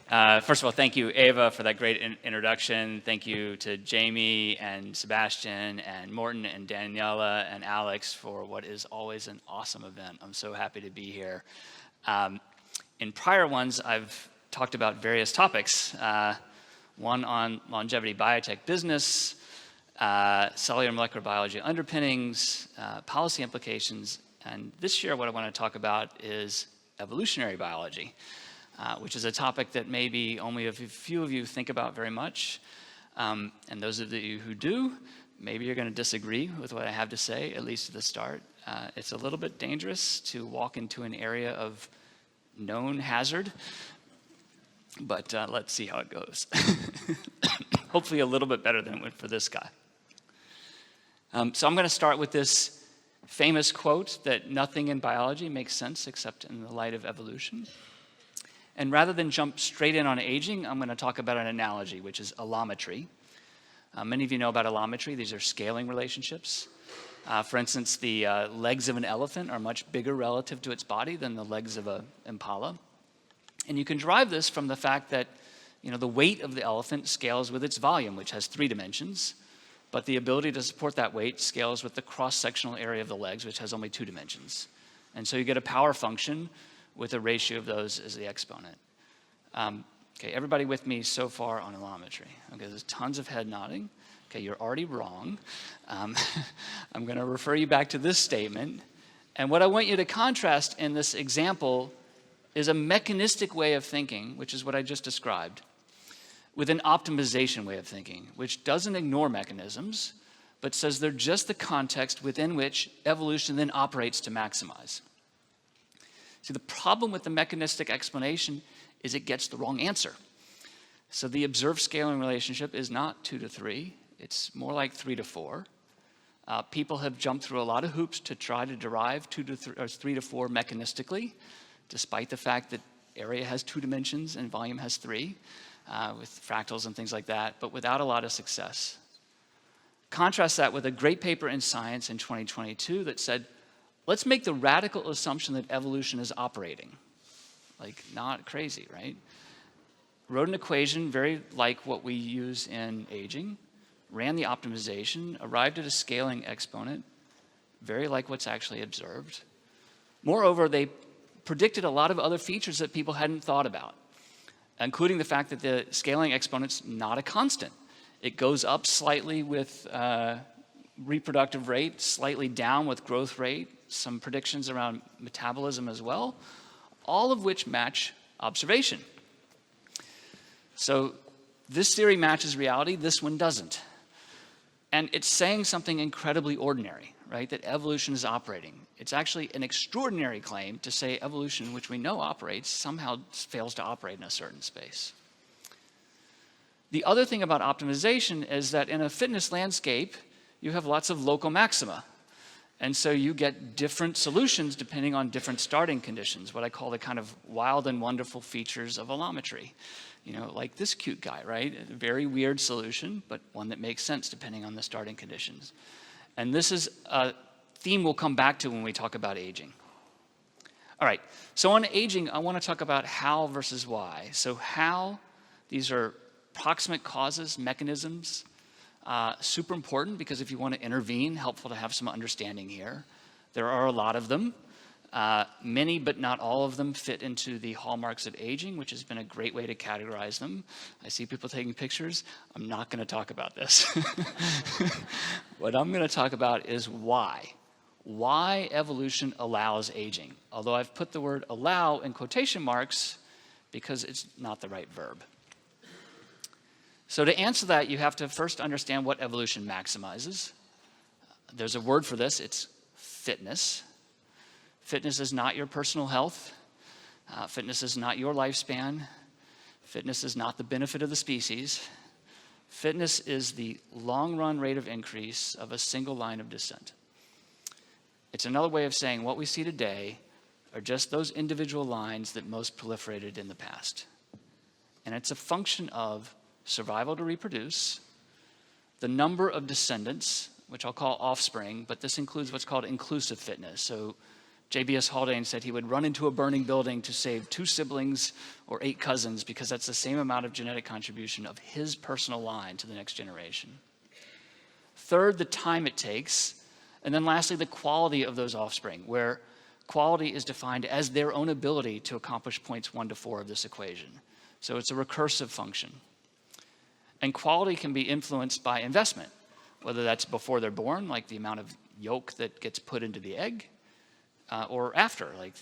First of all, thank you, Ava, for that great introduction. Thank you to Jamie and Sebastian and Morton and Daniela and Alex for what is always an awesome event. I'm so happy to be here. In prior ones, I've talked about various topics. One on longevity biotech business, cellular molecular biology underpinnings, policy implications, and this year what I want to talk about is evolutionary biology. Which is a topic that maybe only a few of you think about very much. And those of you who do, maybe you're going to disagree with what I have to say, at least at the start. It's a little bit dangerous to walk into an area of known hazard, but let's see how it goes. Hopefully a little bit better than it went for this guy. So I'm going to start with this famous quote that nothing in biology makes sense except in the light of evolution. And rather than jump straight in on aging, I'm going to talk about an analogy, which is allometry. Many of you know about allometry. These are scaling relationships. For instance, the legs of an elephant are much bigger relative to its body than the legs of an impala. And you can derive this from the fact that the weight of the elephant scales with its volume, which has 3 dimensions, but the ability to support that weight scales with the cross-sectional area of the legs, which has only 2 dimensions. And so you get a power function with a ratio of those as the exponent. Okay, everybody with me so far on allometry? Okay, there's tons of head nodding. Okay, you're already wrong. I'm going to refer you back to this statement. And what I want you to contrast in this example is a mechanistic way of thinking, which is what I just described, with an optimization way of thinking, which doesn't ignore mechanisms, but says they're just the context within which evolution then operates to maximize. See, the problem with the mechanistic explanation is it gets the wrong answer. So the observed scaling relationship is not 2 to 3. It's more like 3 to 4. People have jumped through a lot of hoops to try to derive 3 to 4 mechanistically, despite the fact that area has 2 dimensions and volume has 3, with fractals and things like that, but without a lot of success. Contrast that with a great paper in Science in 2022 that said, let's make the radical assumption that evolution is operating. Like, not crazy, right? Wrote an equation very like what we use in aging, ran the optimization, arrived at a scaling exponent, very like what's actually observed. Moreover, they predicted a lot of other features that people hadn't thought about, including the fact that the scaling exponent's not a constant. It goes up slightly with reproductive rate, slightly down with growth rate, some predictions around metabolism as well, all of which match observation. So this theory matches reality, this one doesn't. And it's saying something incredibly ordinary, right? That evolution is operating. It's actually an extraordinary claim to say evolution, which we know operates, somehow fails to operate in a certain space. The other thing about optimization is that in a fitness landscape, you have lots of local maxima. And so you get different solutions depending on different starting conditions, what I call the kind of wild and wonderful features of allometry. Like this cute guy, right? A very weird solution, but one that makes sense depending on the starting conditions. And this is a theme we'll come back to when we talk about aging. All right, so on aging, I want to talk about how versus why. So how, these are proximate causes, mechanisms, super important because if you want to intervene, helpful to have some understanding here. There are a lot of them. Many, but not all of them, fit into the hallmarks of aging, which has been a great way to categorize them. I see people taking pictures. I'm not going to talk about this. What I'm going to talk about is why. Why evolution allows aging. Although I've put the word allow in quotation marks because it's not the right verb. So to answer that, you have to first understand what evolution maximizes. There's a word for this, it's fitness. Fitness is not your personal health. Fitness is not your lifespan. Fitness is not the benefit of the species. Fitness is the long-run rate of increase of a single line of descent. It's another way of saying what we see today are just those individual lines that most proliferated in the past. And it's a function of survival to reproduce, the number of descendants, which I'll call offspring, but this includes what's called inclusive fitness. So J.B.S. Haldane said he would run into a burning building to save 2 siblings or 8 cousins because that's the same amount of genetic contribution of his personal line to the next generation. Third, the time it takes. And then lastly, the quality of those offspring, where quality is defined as their own ability to accomplish points 1 to 4 of this equation. So it's a recursive function. And quality can be influenced by investment, whether that's before they're born, like the amount of yolk that gets put into the egg, or after, like,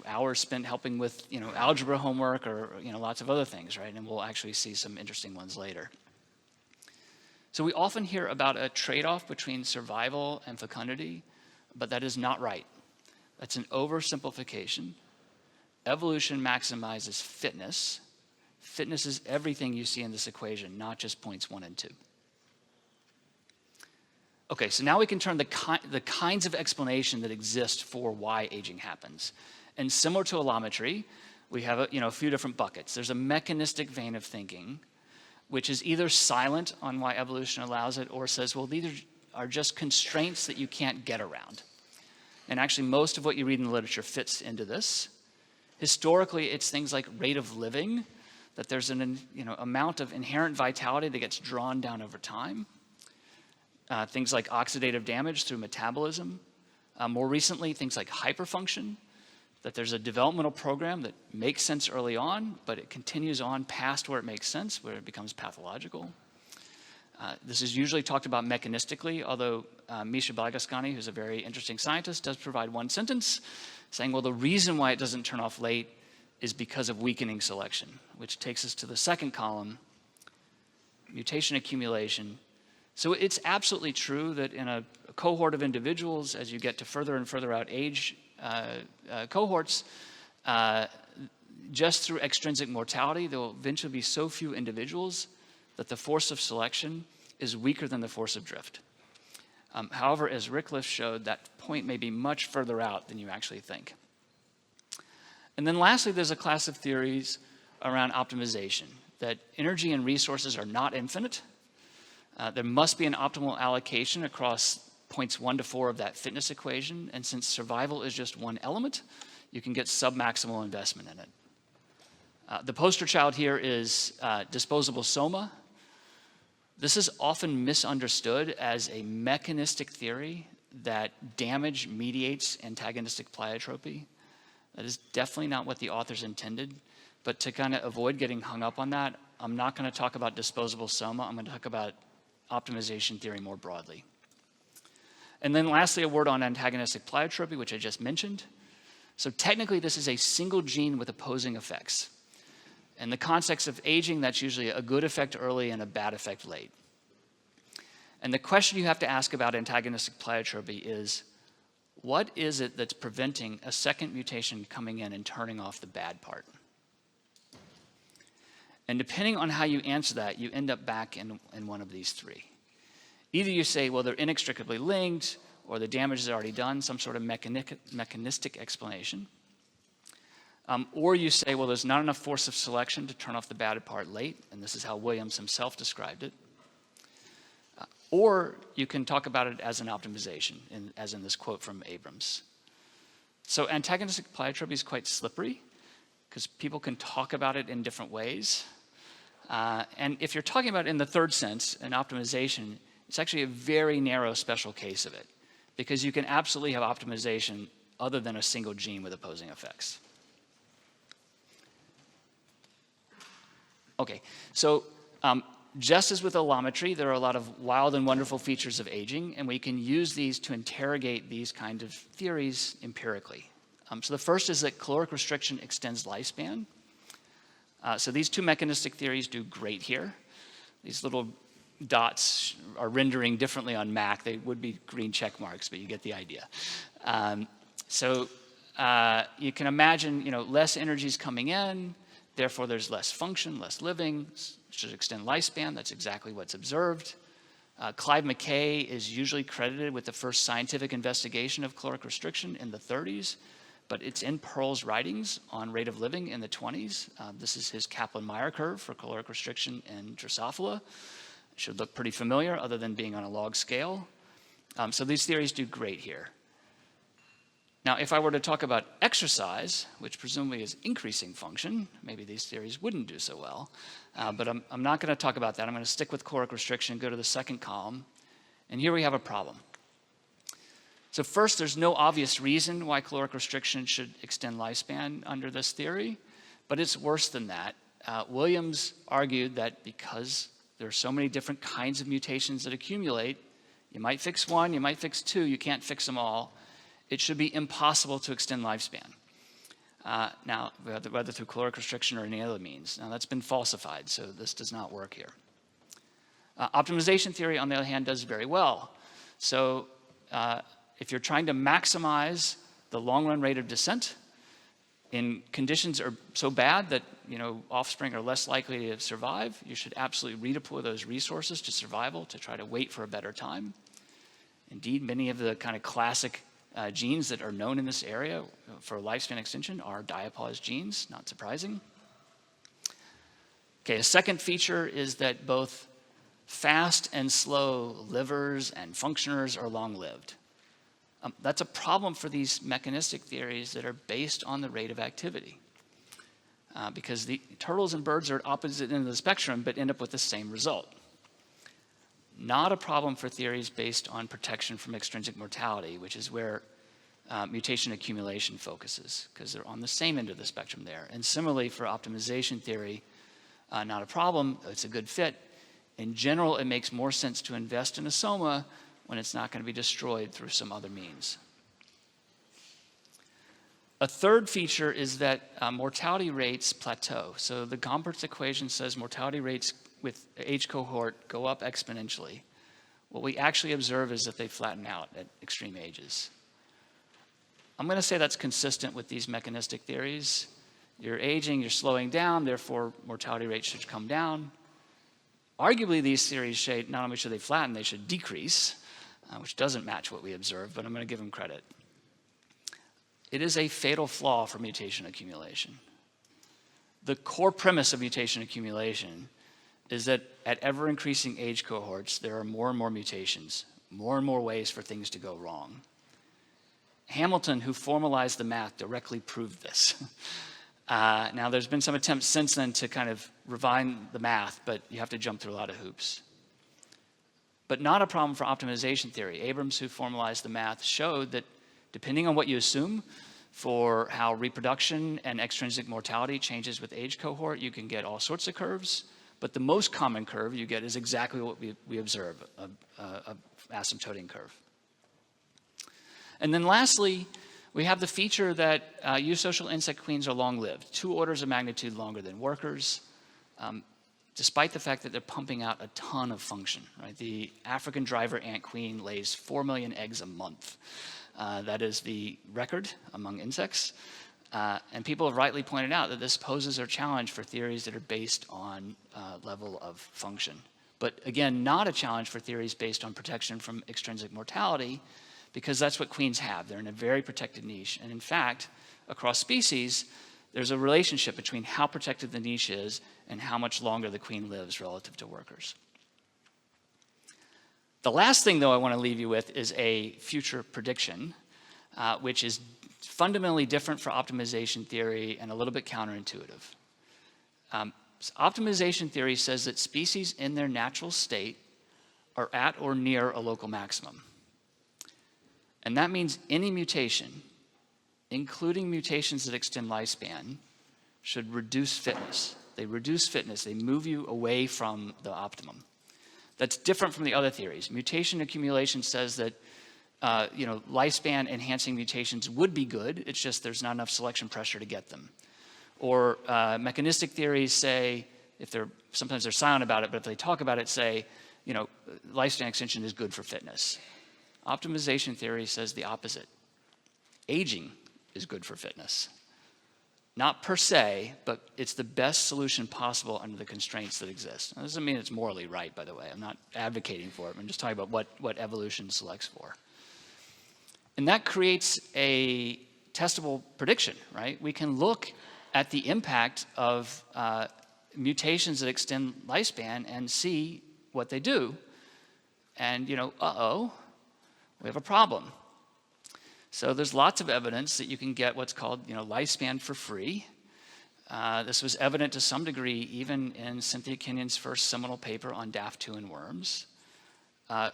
hours spent helping with, algebra homework or, lots of other things, right? And we'll actually see some interesting ones later. So we often hear about a trade-off between survival and fecundity, but that is not right. That's an oversimplification. Evolution maximizes fitness. Fitness is everything you see in this equation, not just points 1 and 2. Okay, so now we can turn the kinds of explanation that exist for why aging happens. And similar to allometry, we have a few different buckets. There's a mechanistic vein of thinking, which is either silent on why evolution allows it or says, well, these are just constraints that you can't get around. And actually, most of what you read in the literature fits into this. Historically, it's things like rate of living, that there's an amount of inherent vitality that gets drawn down over time. Things like oxidative damage through metabolism. More recently, things like hyperfunction, that there's a developmental program that makes sense early on, but it continues on past where it makes sense, where it becomes pathological. This is usually talked about mechanistically, although Misha Bagaskani, who's a very interesting scientist, does provide one sentence saying, well, the reason why it doesn't turn off late is because of weakening selection, which takes us to the second column, mutation accumulation. So it's absolutely true that in a cohort of individuals, as you get to further and further out age cohorts, just through extrinsic mortality, there will eventually be so few individuals that the force of selection is weaker than the force of drift. However, as Rickliff showed, that point may be much further out than you actually think. And then lastly, there's a class of theories around optimization, that energy and resources are not infinite. There must be an optimal allocation across points 1 to 4 of that fitness equation, and since survival is just one element, you can get sub-maximal investment in it. The poster child here is disposable soma. This is often misunderstood as a mechanistic theory that damage mediates antagonistic pleiotropy. That is definitely not what the authors intended, but to kind of avoid getting hung up on that, I'm not going to talk about disposable soma. I'm going to talk about optimization theory more broadly. And then lastly, a word on antagonistic pleiotropy, which I just mentioned. So technically, this is a single gene with opposing effects. In the context of aging, that's usually a good effect early and a bad effect late. And the question you have to ask about antagonistic pleiotropy is, what is it that's preventing a second mutation coming in and turning off the bad part? And depending on how you answer that, you end up back in one of these three. Either you say, well, they're inextricably linked, or the damage is already done, some sort of mechanistic explanation. Or you say, well, there's not enough force of selection to turn off the bad part late, and this is how Williams himself described it. Or you can talk about it as an optimization, as in this quote from Abrams. So antagonistic pleiotropy is quite slippery, because people can talk about it in different ways. And if you're talking about it in the third sense, an optimization, it's actually a very narrow special case of it, because you can absolutely have optimization other than a single gene with opposing effects. Okay, so just as with allometry, there are a lot of wild and wonderful features of aging, and we can use these to interrogate these kind of theories empirically. So the first is that caloric restriction extends lifespan. So these two mechanistic theories do great here. These little dots are rendering differently on Mac. They would be green check marks, but you get the idea. So you can imagine, less energy is coming in, therefore there's less function, less living, should extend lifespan. That's exactly what's observed. Clive McKay is usually credited with the first scientific investigation of caloric restriction in the 30s, but it's in Pearl's writings on rate of living in the 20s. This is his Kaplan-Meier curve for caloric restriction in Drosophila. It should look pretty familiar other than being on a log scale. So these theories do great here. Now, if I were to talk about exercise, which presumably is increasing function, maybe these theories wouldn't do so well, but I'm not going to talk about that. I'm going to stick with caloric restriction, go to the second column, and here we have a problem. So first, there's no obvious reason why caloric restriction should extend lifespan under this theory, but it's worse than that. Williams argued that because there are so many different kinds of mutations that accumulate, you might fix one, you might fix two, you can't fix them all. It should be impossible to extend lifespan. Now, whether through caloric restriction or any other means. Now, that's been falsified, so this does not work here. Optimization theory, on the other hand, does very well. So if you're trying to maximize the long-run rate of descent in conditions are so bad that offspring are less likely to survive, you should absolutely redeploy those resources to survival to try to wait for a better time. Indeed, many of the kind of classic genes that are known in this area for lifespan extension are diapause genes, not surprising. Okay, a second feature is that both fast and slow livers and functioners are long-lived. That's a problem for these mechanistic theories that are based on the rate of activity. Because the turtles and birds are at opposite ends of the spectrum but end up with the same result. Not a problem for theories based on protection from extrinsic mortality, which is where mutation accumulation focuses, because they're on the same end of the spectrum there. And similarly for optimization theory, not a problem, it's a good fit. In general, it makes more sense to invest in a soma when it's not going to be destroyed through some other means. A third feature is that mortality rates plateau. So the Gompertz equation says mortality rates with age cohort go up exponentially. What we actually observe is that they flatten out at extreme ages. I'm going to say that's consistent with these mechanistic theories. You're aging, you're slowing down, therefore mortality rates should come down. Arguably, these theories say not only should they flatten, they should decrease, which doesn't match what we observe, but I'm going to give them credit. It is a fatal flaw for mutation accumulation. The core premise of mutation accumulation is that at ever-increasing age cohorts, there are more and more mutations, more and more ways for things to go wrong. Hamilton, who formalized the math, directly proved this. Now, there's been some attempts since then to kind of refine the math, but you have to jump through a lot of hoops. But not a problem for optimization theory. Abrams, who formalized the math, showed that depending on what you assume for how reproduction and extrinsic mortality changes with age cohort, you can get all sorts of curves. But the most common curve you get is exactly what we observe, a asymptoting curve. And then lastly, we have the feature that eusocial insect queens are long-lived, 2 orders of magnitude longer than workers, despite the fact that they're pumping out a ton of function. Right? The African driver ant queen lays 4 million eggs a month. That is the record among insects. And people have rightly pointed out that this poses a challenge for theories that are based on level of function. But again, not a challenge for theories based on protection from extrinsic mortality, because that's what queens have. They're in a very protected niche. And in fact, across species, there's a relationship between how protected the niche is and how much longer the queen lives relative to workers. The last thing, though, I want to leave you with is a future prediction, which is fundamentally different for optimization theory and a little bit counterintuitive. Optimization theory says that species in their natural state are at or near a local maximum. And that means any mutation, including mutations that extend lifespan, should reduce fitness. They reduce fitness. They move you away from the optimum. That's different from the other theories. Mutation accumulation says that lifespan enhancing mutations would be good. It's just there's not enough selection pressure to get them. Or mechanistic theories say, sometimes they're silent about it, but if they talk about it, say, lifespan extension is good for fitness. Optimization theory says the opposite. Aging is good for fitness. Not per se, but it's the best solution possible under the constraints that exist. That doesn't mean it's morally right, by the way. I'm not advocating for it. I'm just talking about what evolution selects for. And that creates a testable prediction, right? We can look at the impact of mutations that extend lifespan and see what they do. And, we have a problem. So there's lots of evidence that you can get what's called lifespan for free. This was evident to some degree even in Cynthia Kenyon's first seminal paper on DAF2 in worms,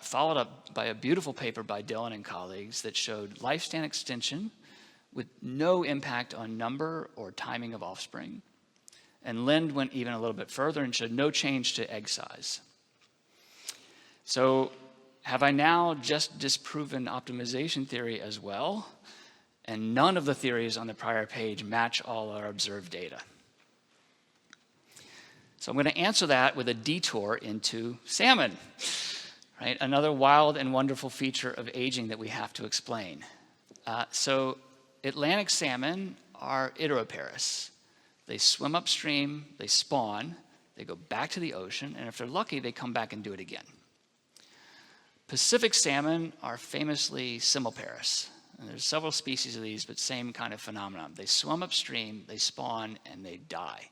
followed up by a beautiful paper by Dillon and colleagues that showed lifespan extension with no impact on number or timing of offspring. And Lind went even a little bit further and showed no change to egg size. So have I now just disproven optimization theory as well? And none of the theories on the prior page match all our observed data. So I'm going to answer that with a detour into salmon, right? Another wild and wonderful feature of aging that we have to explain. So Atlantic salmon are idiroparous. They swim upstream, they spawn, they go back to the ocean, and if they're lucky, they come back and do it again. Pacific salmon are famously simiparous. And there's several species of these, but same kind of phenomenon. They swim upstream, they spawn, and they die.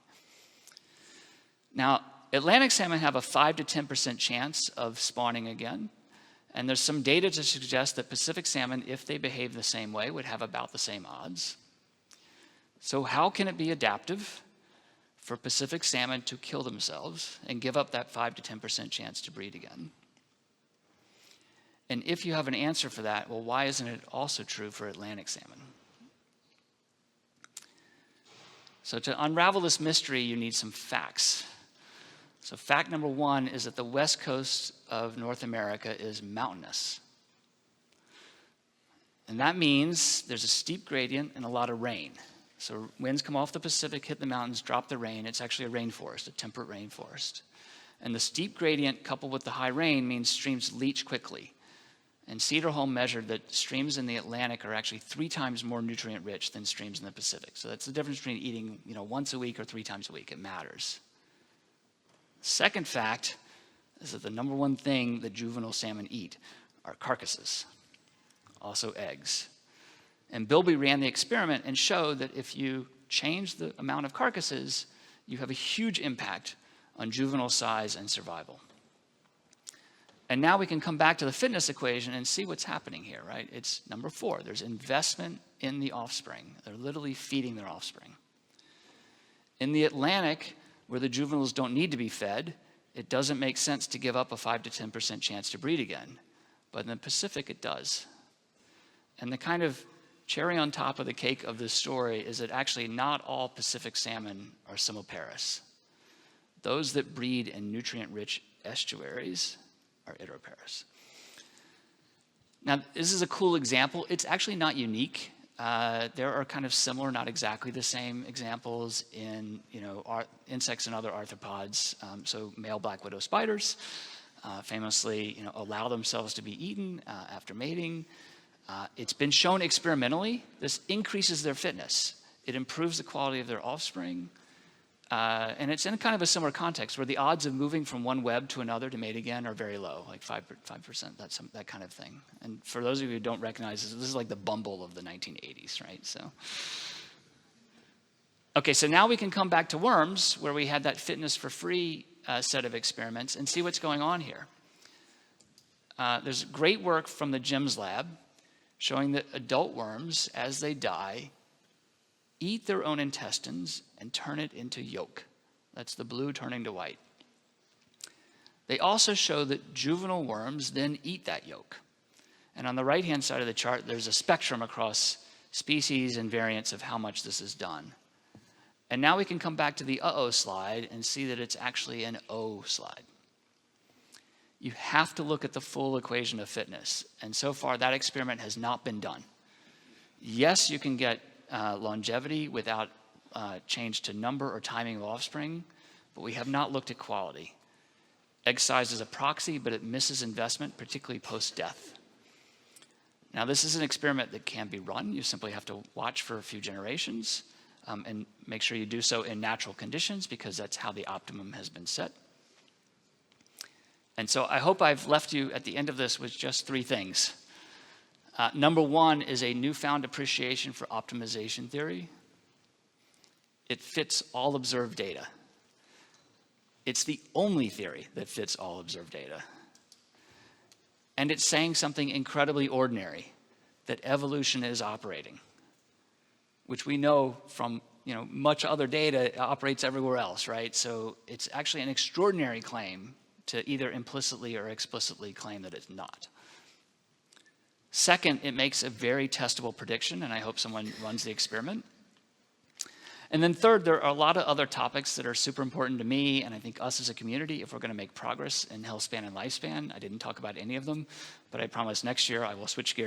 Now, Atlantic salmon have a 5 to 10% chance of spawning again. And there's some data to suggest that Pacific salmon, if they behave the same way, would have about the same odds. So how can it be adaptive for Pacific salmon to kill themselves and give up that 5 to 10% chance to breed again? And if you have an answer for that, well, why isn't it also true for Atlantic salmon? So to unravel this mystery, you need some facts. So fact number one is that the west coast of North America is mountainous. And that means there's a steep gradient and a lot of rain. So winds come off the Pacific, hit the mountains, drop the rain. It's actually a rainforest, a temperate rainforest. And the steep gradient coupled with the high rain means streams leach quickly. And Cederholm measured that streams in the Atlantic are actually 3 times more nutrient rich than streams in the Pacific. So that's the difference between eating, once a week or 3 times a week. It matters. Second fact is that the number one thing that juvenile salmon eat are carcasses, also eggs. And Bilby ran the experiment and showed that if you change the amount of carcasses, you have a huge impact on juvenile size and survival. And now we can come back to the fitness equation and see what's happening here, right? It's number 4. There's investment in the offspring. They're literally feeding their offspring. In the Atlantic, where the juveniles don't need to be fed, it doesn't make sense to give up a 5 to 10% chance to breed again. But in the Pacific, it does. And the kind of cherry on top of the cake of this story is that actually not all Pacific salmon are simiparous. Those that breed in nutrient-rich estuaries are idiroparous. Now, this is a cool example. It's actually not unique. There are kind of similar, not exactly the same examples in insects and other arthropods. So male black widow spiders famously allow themselves to be eaten after mating. It's been shown experimentally. This increases their fitness. It improves the quality of their offspring. And it's in kind of a similar context where the odds of moving from one web to another to mate again are very low, like 5%, that kind of thing. And for those of you who don't recognize this is like the Bumble of the 1980s, right? So, okay, so now we can come back to worms where we had that fitness for free set of experiments and see what's going on here. There's great work from the GEMS lab showing that adult worms, as they die, eat their own intestines and turn it into yolk. That's the blue turning to white. They also show that juvenile worms then eat that yolk. And on the right-hand side of the chart, there's a spectrum across species and variants of how much this is done. And now we can come back to the uh-oh slide and see that it's actually an O slide. You have to look at the full equation of fitness. And so far, that experiment has not been done. Yes, you can get longevity without change to number or timing of offspring, but we have not looked at quality. Egg size is a proxy, but it misses investment, particularly post-death. Now, this is an experiment that can be run. You simply have to watch for a few generations and make sure you do so in natural conditions because that's how the optimum has been set. And so I hope I've left you at the end of this with just 3 things. Number 1 is a newfound appreciation for optimization theory. It fits all observed data. It's the only theory that fits all observed data. And it's saying something incredibly ordinary. that evolution is operating, which we know from much other data operates everywhere else, right? So it's actually an extraordinary claim to either implicitly or explicitly claim that it's not. Second, it makes a very testable prediction, and I hope someone runs the experiment. And then third, there are a lot of other topics that are super important to me and I think us as a community if we're going to make progress in health span and lifespan. I didn't talk about any of them, but I promise next year I will switch gears